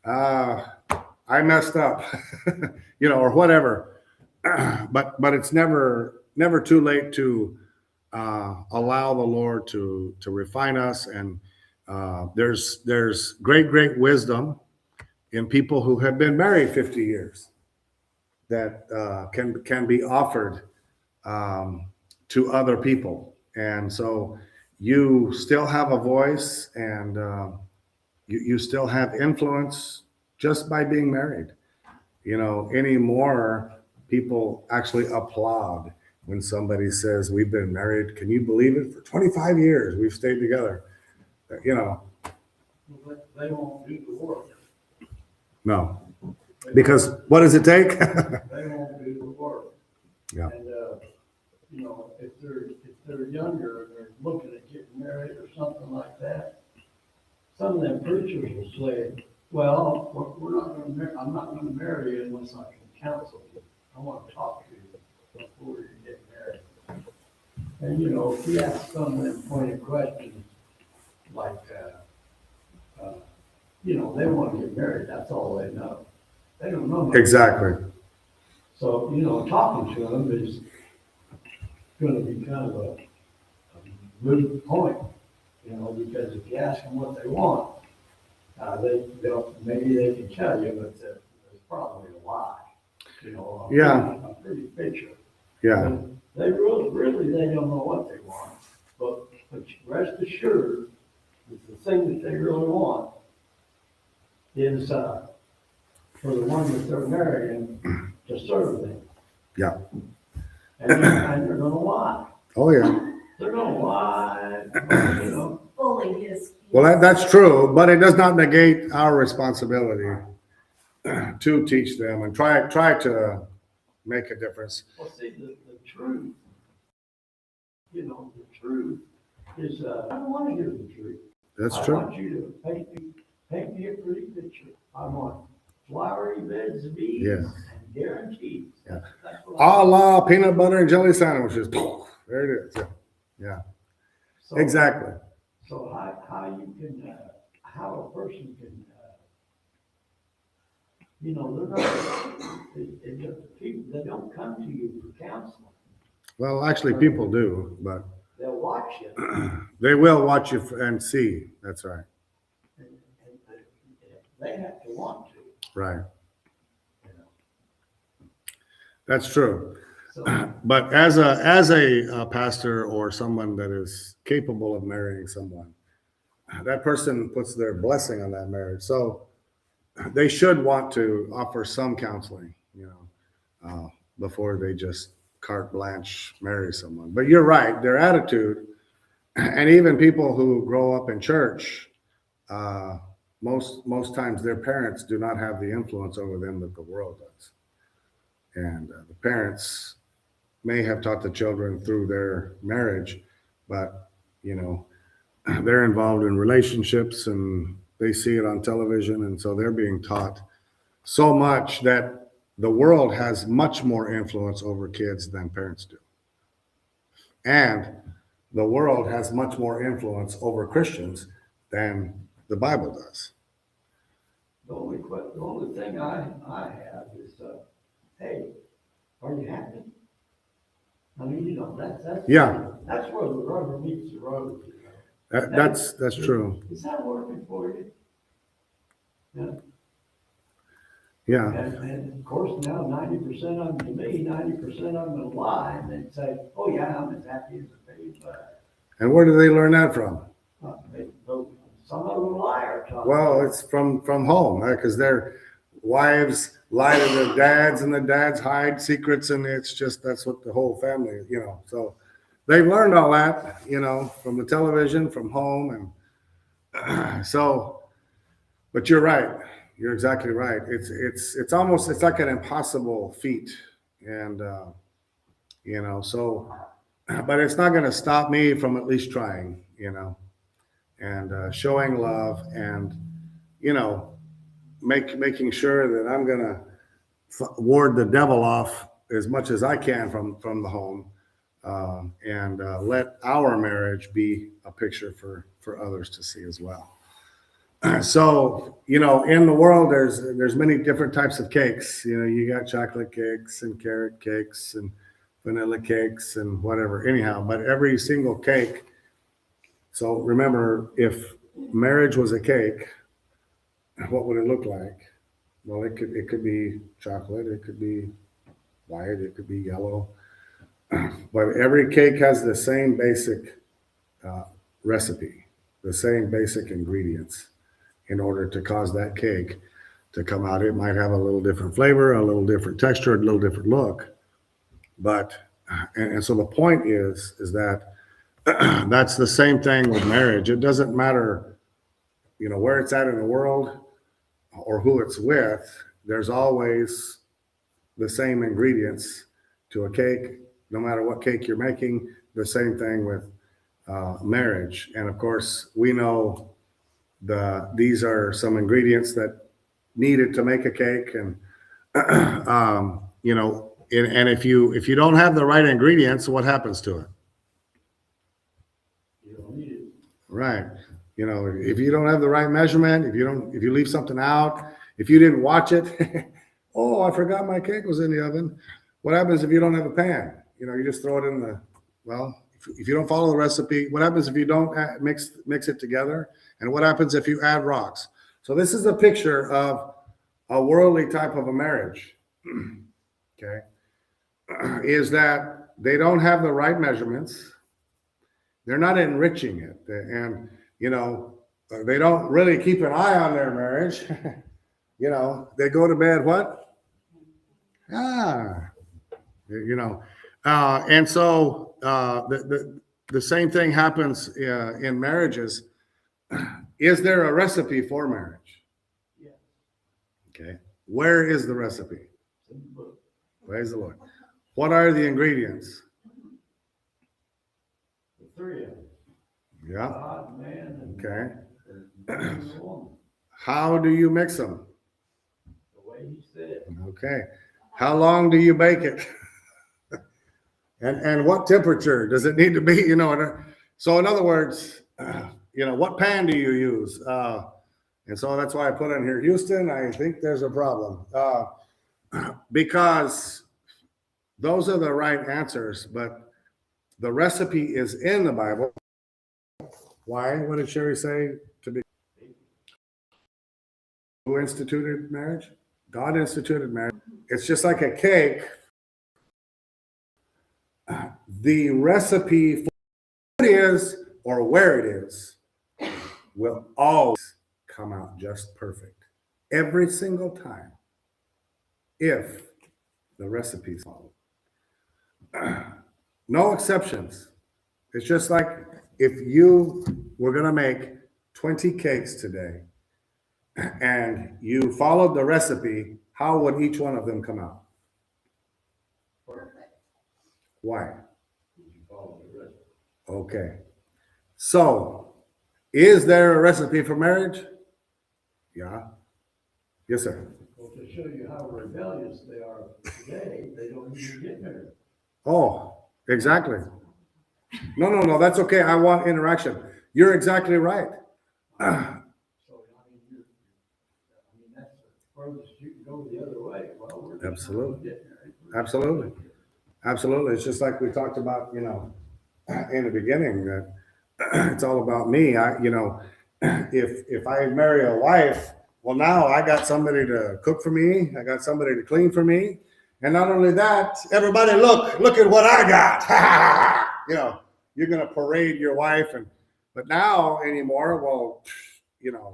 Speaker 1: I messed up, you know, or whatever. But it's never too late to allow the Lord to refine us. And there's great wisdom in people who have been married 50 years that can be offered to other people. And so you still have a voice, and you still have influence just by being married. You know, anymore, people actually applaud when somebody says, we've been married, can you believe it? For 25 years, we've stayed together. You know,
Speaker 3: They won't do the work.
Speaker 1: no. Because what does it take?
Speaker 3: They won't do the work.
Speaker 1: Yeah.
Speaker 3: And, you know, if they're younger and they're looking at getting married or something like that, some of them preachers will say, well, I'm not gonna marry you unless I can counsel you. I want to talk to you before you get married. And, you know, if you ask some of them pointed questions, like, you know, they want to get married, that's all they know. They don't know much.
Speaker 1: Exactly.
Speaker 3: So, you know, talking to them is gonna be kind of a good point, you know, because if you ask them what they want, maybe they can tell you, but it's probably a lie, you know. A pretty picture.
Speaker 1: Yeah.
Speaker 3: But they really, they don't know what they want, but rest assured, that the thing that they really want is, for the one that they're marrying, to serve them.
Speaker 1: Yeah.
Speaker 3: And they're gonna lie.
Speaker 1: Oh, yeah.
Speaker 3: They're gonna lie, you know.
Speaker 2: Fully his.
Speaker 1: Well, that's true, but it does not negate our responsibility to teach them and try to make a difference.
Speaker 3: Well, see, the truth, you know, the truth is, I don't want to hear the truth.
Speaker 1: That's
Speaker 3: I
Speaker 1: true.
Speaker 3: want you to paint me a pretty picture. I want flowery beds of ease
Speaker 1: Yeah.
Speaker 3: and guarantees.
Speaker 1: Yeah.
Speaker 3: That's what I
Speaker 1: A
Speaker 3: want.
Speaker 1: la peanut butter and jelly sandwiches. There it is. Yeah.
Speaker 3: So-
Speaker 1: Exactly.
Speaker 3: So how you can, how a person can, you know, they're not, people, they don't come to you for counseling.
Speaker 1: Well, actually, people do, but
Speaker 3: They'll watch you.
Speaker 1: they will watch you and see. That's right.
Speaker 3: And they have to want to,
Speaker 1: Right.
Speaker 3: you know.
Speaker 1: That's true.
Speaker 3: So,
Speaker 1: But as a pastor or someone that is capable of marrying someone, that person puts their blessing on that marriage. So they should want to offer some counseling, you know, before they just carte blanche marry someone. But you're right, their attitude, and even people who grow up in church, most times their parents do not have the influence over them that the world does. And the parents may have taught the children through their marriage, but you know, they're involved in relationships and they see it on television, and so they're being taught so much that the world has much more influence over kids than parents do. And the world has much more influence over Christians than the Bible does.
Speaker 3: The only thing I have is, hey, are you happy? I mean, you know, that's.
Speaker 1: Yeah.
Speaker 3: That's where the rubber meets the road, you know.
Speaker 1: That's true.
Speaker 3: Is that working for you? Yeah.
Speaker 1: Yeah.
Speaker 3: And of course, now 90% of them, to me, 90% of them will lie and then say, oh yeah, I'm as happy as a baby, but.
Speaker 1: And where do they learn that from?
Speaker 3: Some of them lie or talk.
Speaker 1: Well, it's from home, right? Because their wives lie to their dads, and the dads hide secrets, and it's just that's what the whole family, you know. So they've learned all that, you know, from the television, from home, and so. But you're right. You're exactly right. It's almost it's like an impossible feat, and you know. So, but it's not going to stop me from at least trying, you know, and showing love, and you know, making sure that I'm going to ward the devil off as much as I can from the home, and let our marriage be a picture for others to see as well. So, you know, in the world, there's many different types of cakes. You know, you got chocolate cakes and carrot cakes and vanilla cakes and whatever. Anyhow, but every single cake. So remember, if marriage was a cake, what would it look like? Well, it could be chocolate, it could be white, it could be yellow, but every cake has the same basic recipe, the same basic ingredients. In order to cause that cake to come out, it might have a little different flavor, a little different texture, a little different look. But and so the point is that that's the same thing with marriage. It doesn't matter, you know, where it's at in the world or who it's with. There's always the same ingredients to a cake, no matter what cake you're making. The same thing with marriage, and of course, we know. These are some ingredients that needed to make a cake, and you know, and if you don't have the right ingredients, what happens to it?
Speaker 3: You don't need it.
Speaker 1: Right. You know, if you don't have the right measurement, if you leave something out, if you didn't watch it, oh, I forgot my cake was in the oven. What happens if you don't have a pan? You know, you just throw it in the, well, if you don't follow the recipe, what happens if you don't mix it together? And what happens if you add rocks? So this is a picture of a worldly type of a marriage, okay? Is that they don't have the right measurements. They're not enriching it. And, you know, they don't really keep an eye on their marriage. You know, they go to bed, what? You know. And so the same thing happens in marriages. Is there a recipe for marriage?
Speaker 3: Yeah.
Speaker 1: Okay. Where is the recipe?
Speaker 3: It's in the book.
Speaker 1: Praise the Lord. What are the ingredients?
Speaker 3: The three of them.
Speaker 1: Yeah.
Speaker 3: God, man, and
Speaker 1: Okay.
Speaker 3: the woman.
Speaker 1: How do you mix them?
Speaker 3: The way he said.
Speaker 1: Okay. How long do you bake it? And what temperature does it need to be? You know, so in other words, you know, what pan do you use? And so that's why I put in here, Houston, I think there's a problem. Because those are the right answers, but the recipe is in the Bible. Why? What did Sherry say? Who instituted marriage? God instituted marriage. It's just like a cake. The recipe for what it is or where it is will always come out just perfect every single time if the recipe is followed. No exceptions. It's just like if you were going to make 20 cakes today and you followed the recipe, how would each one of them come out?
Speaker 5: Perfect.
Speaker 1: Why?
Speaker 3: You follow the rest.
Speaker 1: Okay. So, is there a recipe for marriage? Yeah. Yes, sir.
Speaker 3: Well, to show you how rebellious they are today, they don't even get married.
Speaker 1: Oh, exactly. No, that's okay. I want interaction. You're exactly right.
Speaker 3: So, I mean, that's the furthest you can go the other way. Well, we're just not
Speaker 1: Absolutely.
Speaker 3: gonna get married.
Speaker 1: Absolutely. Absolutely. It's just like we talked about, in the beginning, that it's all about me. If I marry a wife, well, now I got somebody to cook for me. I got somebody to clean for me. And not only that, everybody look at what I got. You're going to parade your wife. But now anymore, well, uh,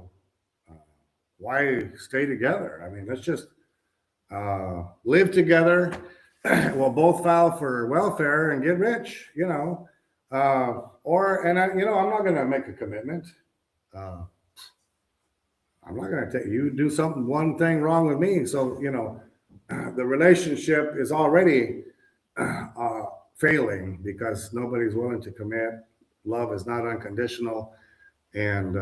Speaker 1: why stay together? I mean, let's just live together. We'll both file for welfare and get rich, I'm not going to make a commitment. I'm not going to take you do one thing wrong with me. So, the relationship is already failing because nobody's willing to commit. Love is not unconditional. And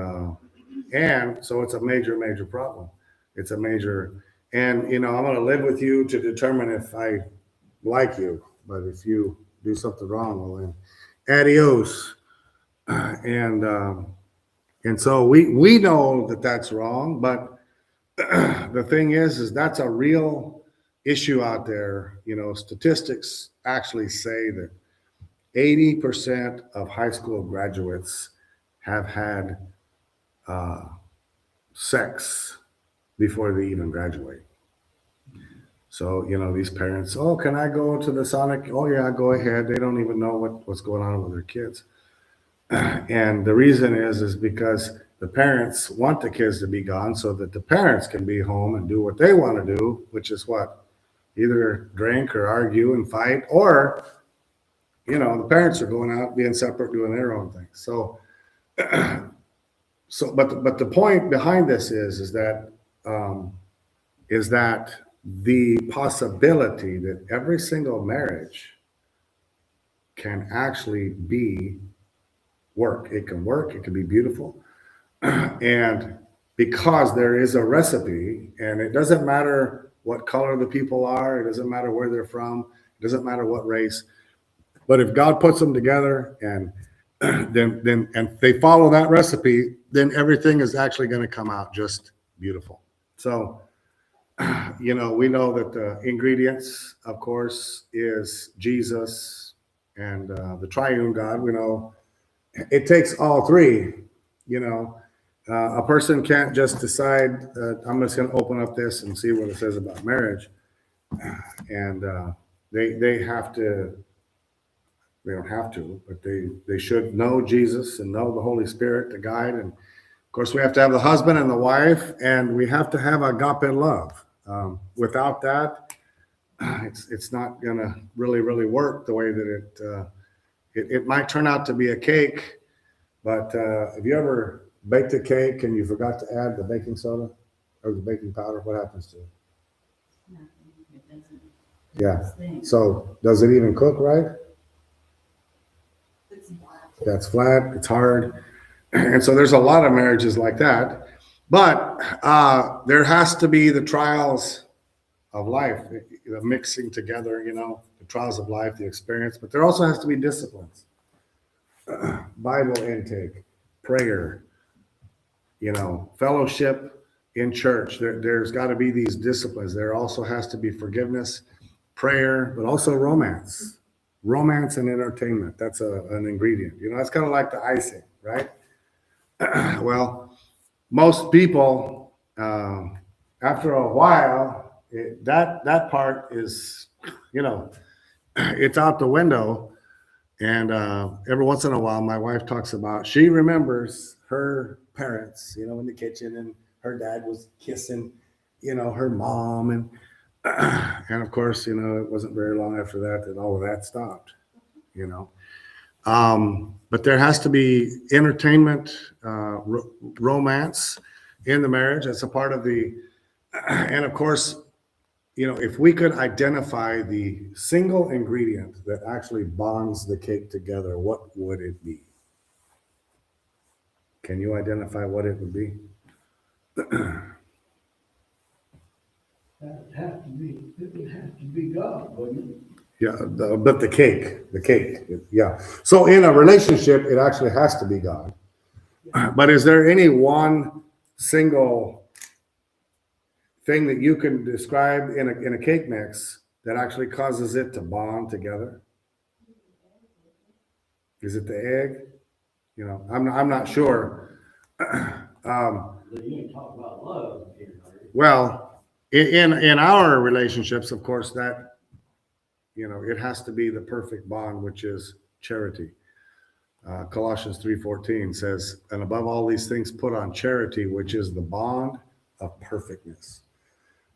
Speaker 1: so it's a major, major problem. It's a major, and, I'm going to live with you to determine if I like you. But if you do something wrong, well, then adios. And so we know that that's wrong, but the thing is that's a real issue out there. Statistics actually say that 80% of high school graduates have had sex before they even graduate. So, these parents, oh, can I go to the Sonic? Oh, yeah, go ahead. They don't even know what's going on with their kids. And the reason is because the parents want the kids to be gone so that the parents can be home and do what they want to do, which is what? Either drink or argue and fight, or, the parents are going out being separate, doing their own thing. So, but the point behind this is that the possibility that every single marriage can actually be work. It can work. It can be beautiful. And because there is a recipe, and it doesn't matter what color the people are, it doesn't matter where they're from, it doesn't matter what race. But if God puts them together and then and they follow that recipe, then everything is actually going to come out just beautiful. So, we know that the ingredients, of course, is Jesus and the triune God. We know it takes all three. A person can't just decide, I'm just going to open up this and see what it says about marriage. And they have to, they don't have to, but they should know Jesus and know the Holy Spirit to guide. And of course, we have to have the husband and the wife, and we have to have agape love. Without that, it's not going to really work the way that it might turn out to be a cake. But have you ever baked a cake and you forgot to add the baking soda or the baking powder? What happens to it?
Speaker 4: It doesn't.
Speaker 1: Yeah.
Speaker 4: Thing.
Speaker 1: So does it even cook right?
Speaker 5: It's black.
Speaker 1: That's flat. It's hard. And so there's a lot of marriages like that. But there has to be the trials of life, the mixing together, the trials of life, the experience. But there also has to be disciplines. Bible intake, prayer, fellowship in church. There's got to be these disciplines. There also has to be forgiveness, prayer, but also romance and entertainment. That's an ingredient. That's kind of like the icing, right? Well, most people, after a while, that part is, it's out the window. And every once in a while, my wife talks about, she remembers her parents, in the kitchen, and her dad was kissing, her mom. And of course, it wasn't very long after that all of that stopped, But there has to be entertainment, romance, in the marriage. That's a part of the, and of course, if we could identify the single ingredient that actually bonds the cake together, what would it be? Can you identify what it would be?
Speaker 3: It would have to be God, wouldn't it?
Speaker 1: Yeah, but the cake, yeah. So in a relationship, it actually has to be God. But is there any one single thing that you can describe in a cake mix that actually causes it to bond together? Is it the egg? I'm not sure.
Speaker 3: But you ain't talking about love here, are you?
Speaker 1: Well, in our relationships, of course, that it has to be the perfect bond, which is charity. Colossians 3:14 says, "And above all these things, put on charity, which is the bond of perfectness."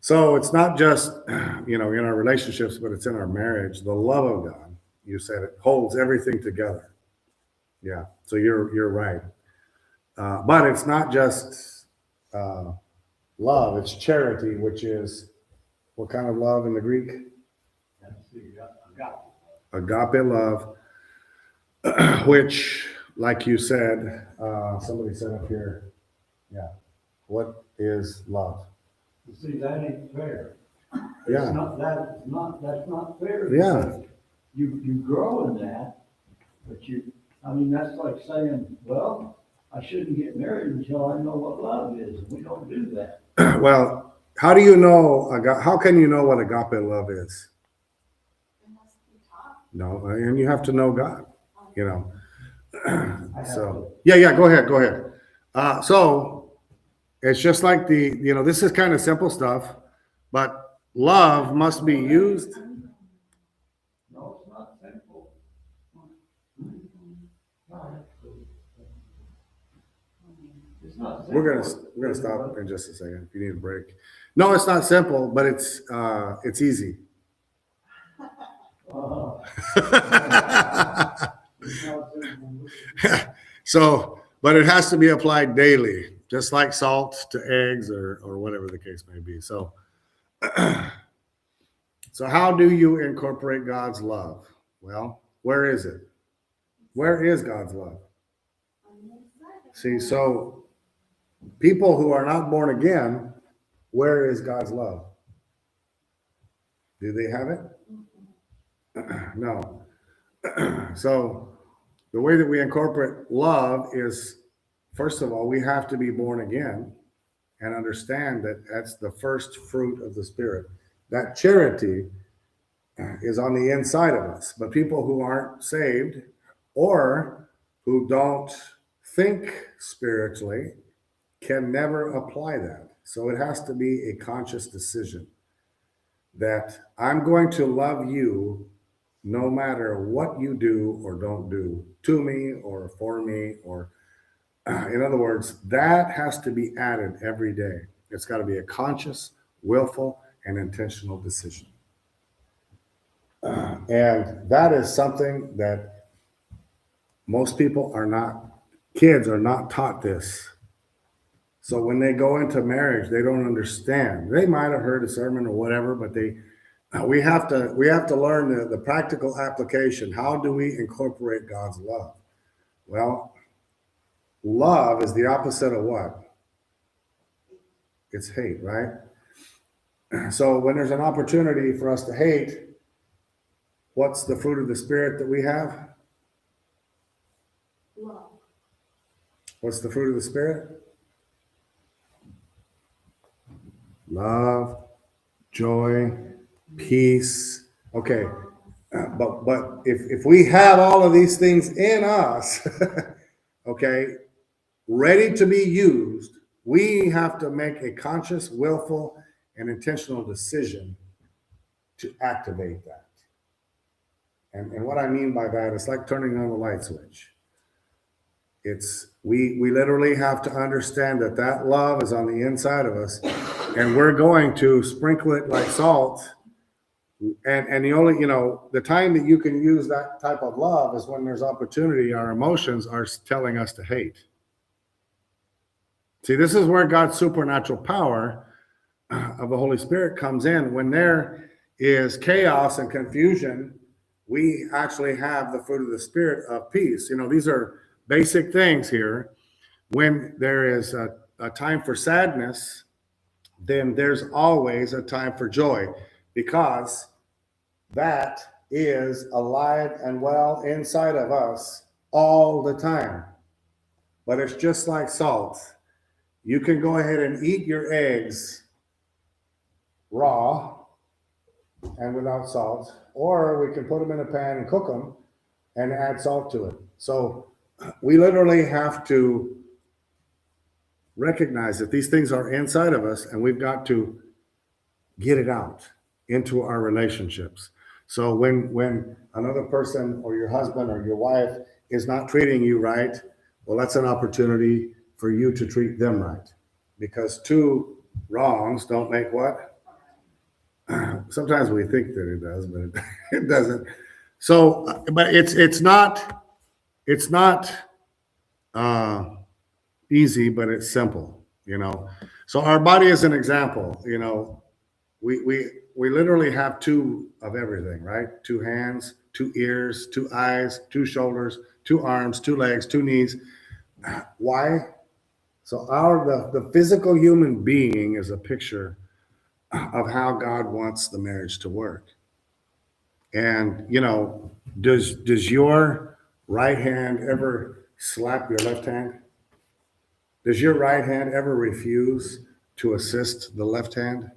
Speaker 1: So it's not just in our relationships, but it's in our marriage. The love of God, you said it, holds everything together. Yeah, so you're right. But it's not just love; it's charity, which is what kind of love in the Greek?
Speaker 3: That's the agape.
Speaker 1: Agape love, which, like you said, somebody said up here, yeah. What is love?
Speaker 3: You see, that ain't fair.
Speaker 1: Yeah.
Speaker 3: That's not fair.
Speaker 1: Yeah.
Speaker 3: You grow in that, but that's like saying, well, I shouldn't get married until I know what love is, and we don't do that.
Speaker 1: Well, how do you know? How can you know what agape love is?
Speaker 5: It has to be taught.
Speaker 1: No, and you have to know God.
Speaker 3: I have
Speaker 1: So yeah. Go ahead. So it's just like this is kind of simple stuff, but love must be used.
Speaker 3: No, it's not simple. It's not simple.
Speaker 1: We're gonna stop in just a second if you need a break. No, it's not simple, but it's easy. So, but it has to be applied daily, just like salt to eggs or whatever the case may be. So, so how do you incorporate God's love? Well, where is it? Where is God's love? See, so people who are not born again, where is God's love? Do they have it? No. So the way that we incorporate love is, first of all, we have to be born again and understand that that's the first fruit of the Spirit. That charity is on the inside of us. But people who aren't saved or who don't think spiritually can never apply that. So it has to be a conscious decision that I'm going to love you no matter what you do or don't do to me or for me, or in other words, that has to be added every day. It's got to be a conscious, willful, and intentional decision. And that is something that most people kids are not taught this. So when they go into marriage, they don't understand. They might have heard a sermon or whatever, but we have to learn the practical application. How do we incorporate God's love? Well, love is the opposite of what? It's hate, right? So when there's an opportunity for us to hate, what's the fruit of the Spirit that we have?
Speaker 2: Love.
Speaker 1: What's the fruit of the Spirit? Love, joy, peace. Okay, but if we have all of these things in us, okay, ready to be used, we have to make a conscious, willful, and intentional decision to activate that. And what I mean by that is like turning on the light switch. We literally have to understand that love is on the inside of us, and we're going to sprinkle it like salt. And the only, the time that you can use that type of love is when there's opportunity. Our emotions are telling us to hate. See, this is where God's supernatural power of the Holy Spirit comes in. When there is chaos and confusion, we actually have the fruit of the Spirit of peace. These are basic things here. When there is a time for sadness, then there's always a time for joy, because that is alive and well inside of us all the time. But it's just like salt. You can go ahead and eat your eggs raw and without salt, or we can put them in a pan and cook them and add salt to it. So we literally have to recognize that these things are inside of us, and we've got to get it out into our relationships. So when another person or your husband or your wife is not treating you right, well, that's an opportunity for you to treat them right, because two wrongs don't make what? Sometimes we think that it does, but it doesn't. So, but it's not easy, but it's simple, So our body is an example, we literally have two of everything, right? 2 hands, 2 ears, 2 eyes, 2 shoulders, 2 arms, 2 legs, 2 knees. Why? So the physical human being is a picture of how God wants the marriage to work. And does your right hand ever slap your left hand? Does your right hand ever refuse to assist the left hand?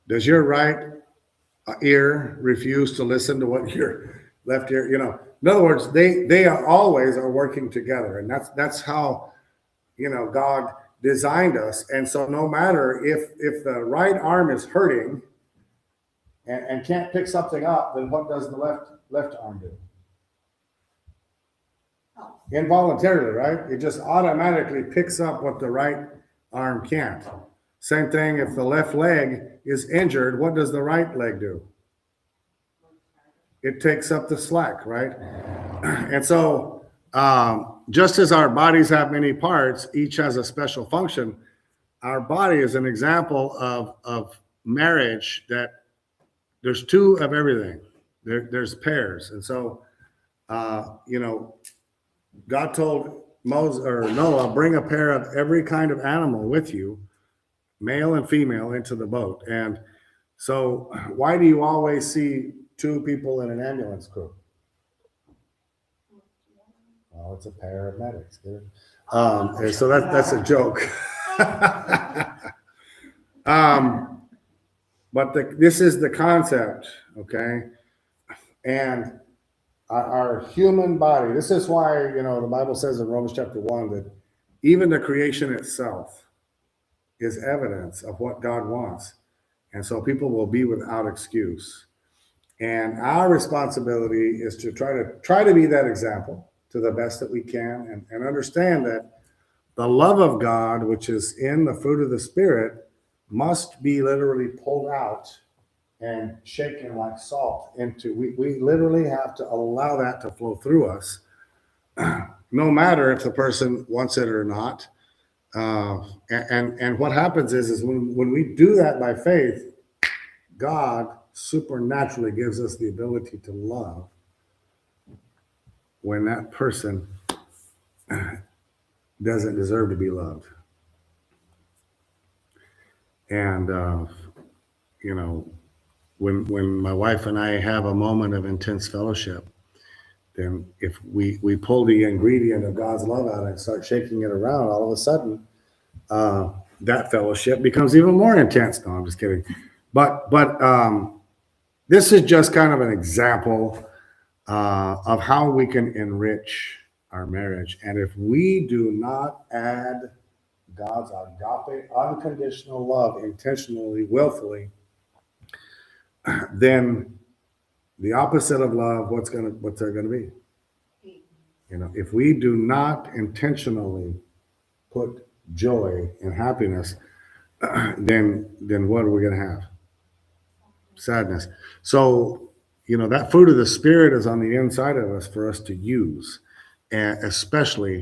Speaker 1: Does your right ear refuse to listen to what your left ear, in other words, they are always working together. And that's how, God designed us. And so no matter if the right arm is hurting and can't pick something up, then what does the left arm do? Involuntarily, right? It just automatically picks up what the right arm can't. Same thing, if the left leg is injured, what does the right leg do? It takes up the slack, right? And so just as our bodies have many parts, each has a special function. Our body is an example of marriage, that there's 2 of everything. There's pairs. And so, God told Moses or Noah, bring a pair of every kind of animal with you, male and female, into the boat. And so why do you always see 2 people in an ambulance crew? Well, it's a pair of medics. And so that's a joke. But this is the concept, okay? And our human body, this is why, the Bible says in Romans chapter 1 that even the creation itself is evidence of what God wants. And so people will be without excuse. And our responsibility is to try to be that example to the best that we can, and understand that the love of God, which is in the fruit of the Spirit, must be literally pulled out and shaken like salt into, we literally have to allow that to flow through us, no matter if the person wants it or not. And what happens is when we do that by faith, God supernaturally gives us the ability to love when that person doesn't deserve to be loved. And, when my wife and I have a moment of intense fellowship, then if we pull the ingredient of God's love out and start shaking it around, all of a sudden, that fellowship becomes even more intense. No, I'm just kidding. But this is just kind of an example of how we can enrich our marriage. And if we do not add God's agape, unconditional love, intentionally, willfully, then the opposite of love, what's there gonna be? If we do not intentionally put joy and happiness, then what are we gonna have? Sadness. So, that fruit of the Spirit is on the inside of us for us to use, and especially